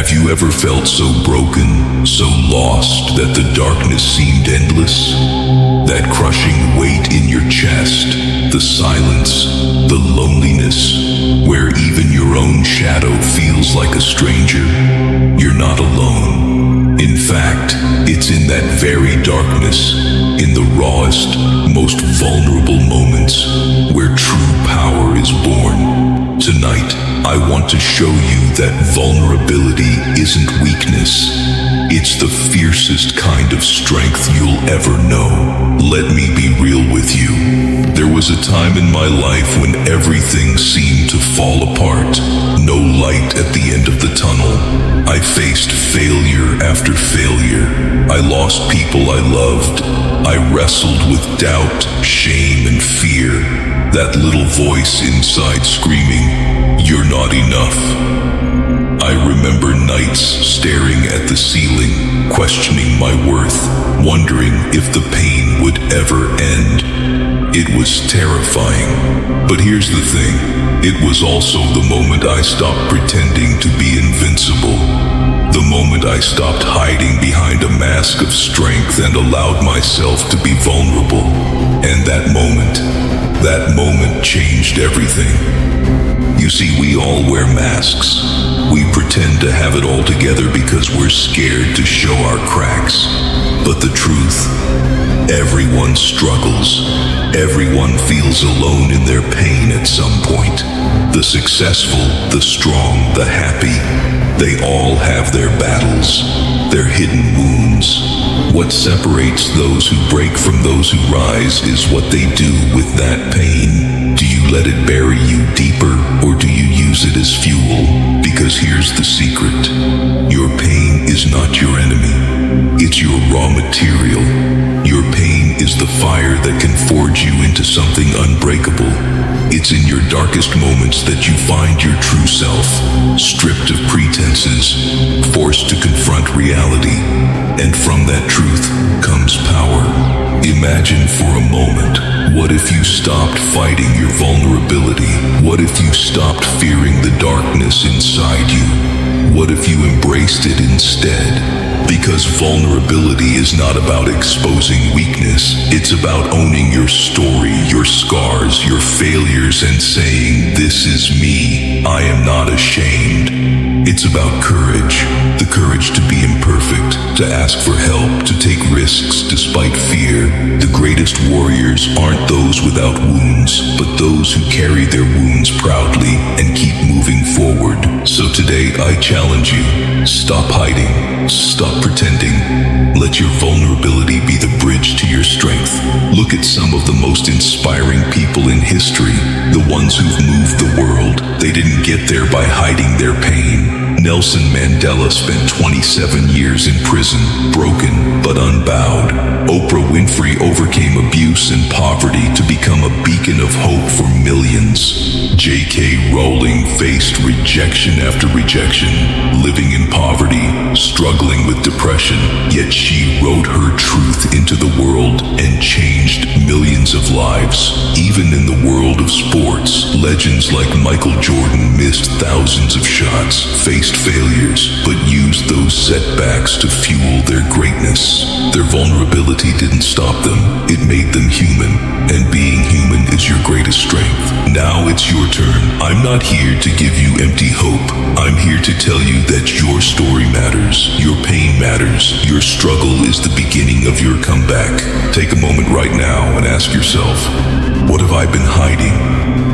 Have you ever felt so broken, so lost that the darkness seemed endless? That crushing weight in your chest, the silence, the loneliness, where even your own shadow feels like a stranger? You're not alone. In fact, it's in that very darkness, in the rawest, most vulnerable moments, where true power is born. Tonight, I want to show you that vulnerability isn't weakness. It's the fiercest kind of strength you'll ever know. Let me be real with you. There was a time in my life when everything seemed to fall apart. No light at the end of the tunnel. I faced failure after failure. I lost people I loved. I wrestled with doubt, shame, and fear. That little voice inside screaming, "You're not enough." I remember nights staring at the ceiling, questioning my worth, wondering if the pain would ever end. It was terrifying. But here's the thing, it was also the moment I stopped pretending to be invincible. The moment I stopped hiding behind a mask of strength and allowed myself to be vulnerable. And that moment changed everything. You see, we all wear masks. We pretend to have it all together because we're scared to show our cracks. But the truth, everyone struggles. Everyone feels alone in their pain at some point. The successful, the strong, the happy, they all have their battles, their hidden wounds. What separates those who break from those who rise is what they do with that pain. Do you let it bury you deeper, or do you use it as fuel? Because here's the secret. Your pain is not your enemy. It's your raw material. Your pain is the fire that can forge you into something unbreakable. It's in your darkest moments that you find your true self, stripped of pretenses, forced to confront reality, and from that truth comes power. Imagine for a moment, what if you stopped fighting your vulnerability? What if you stopped fearing the darkness inside you? What if you embraced it instead? Because vulnerability is not about exposing weakness. It's about owning your story, your scars, your failures, and saying, "This is me. I am not ashamed." It's about courage, the courage to be imperfect, to ask for help, to take risks despite fear. The greatest warriors aren't those without wounds, but those who carry their wounds proudly and keep moving forward. So today I challenge you, stop hiding, stop pretending. Let your vulnerability be the bridge to your strength. Look at some of the most inspiring people in history, the ones who've moved the world. They didn't get there by hiding their pain. Nelson Mandela spent 27 years in prison, broken but unbowed. Oprah Winfrey overcame abuse and poverty to become a beacon of hope for millions. J.K. Rowling faced rejection after rejection, living in poverty, struggling with depression, yet she wrote her truth into the world and changed millions of lives. Even in the world of sports, legends like Michael Jordan missed thousands of shots, faced failures, but used those setbacks to fuel their greatness. Their vulnerability didn't stop them, it made them human, and being human is your greatest strength. Now it's your turn. I'm not here to give you empty hope. I'm here to tell you that your story matters, your pain matters, your struggle is the beginning of your comeback. Take a moment right now and ask yourself, what have I been hiding?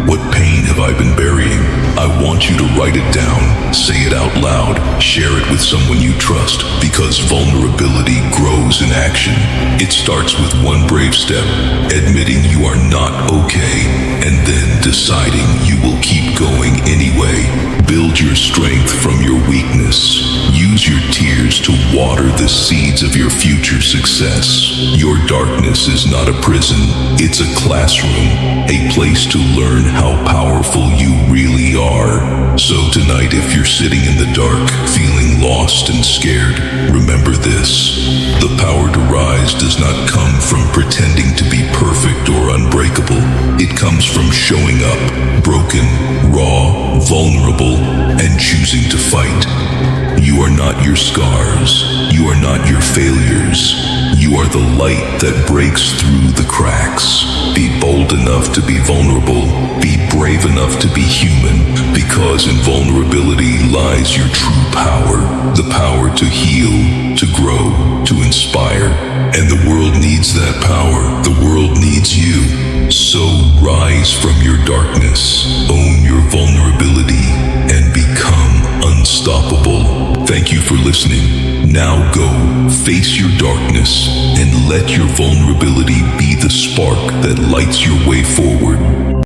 What pain have I been burying? I want you to write it down, say it out loud, share it with someone you trust, because vulnerability grows in action. It starts with one brave step, admitting you are not okay, and then deciding you will keep going anyway. Build your strength from your weakness. Use your tears to water the seeds of your future success. Your darkness is not a prison, it's a classroom, a place to learn how powerful you really are. So tonight, if you're sitting in the dark, feeling lost and scared, remember this. The power to rise does not come from pretending to be perfect or unbreakable. It comes from showing up, broken, raw, vulnerable, and choosing to fight. You are not your scars. You are not your failures. You are the light that breaks through the cracks. Be bold enough to be vulnerable. Be brave enough to be human. Because in vulnerability lies your true power. The power to heal, to grow, to inspire. And the world needs that power. The world needs you. So rise from your darkness. Own your vulnerability and become unstoppable. Thank you for listening. Now go, face your darkness, and let your vulnerability be the spark that lights your way forward.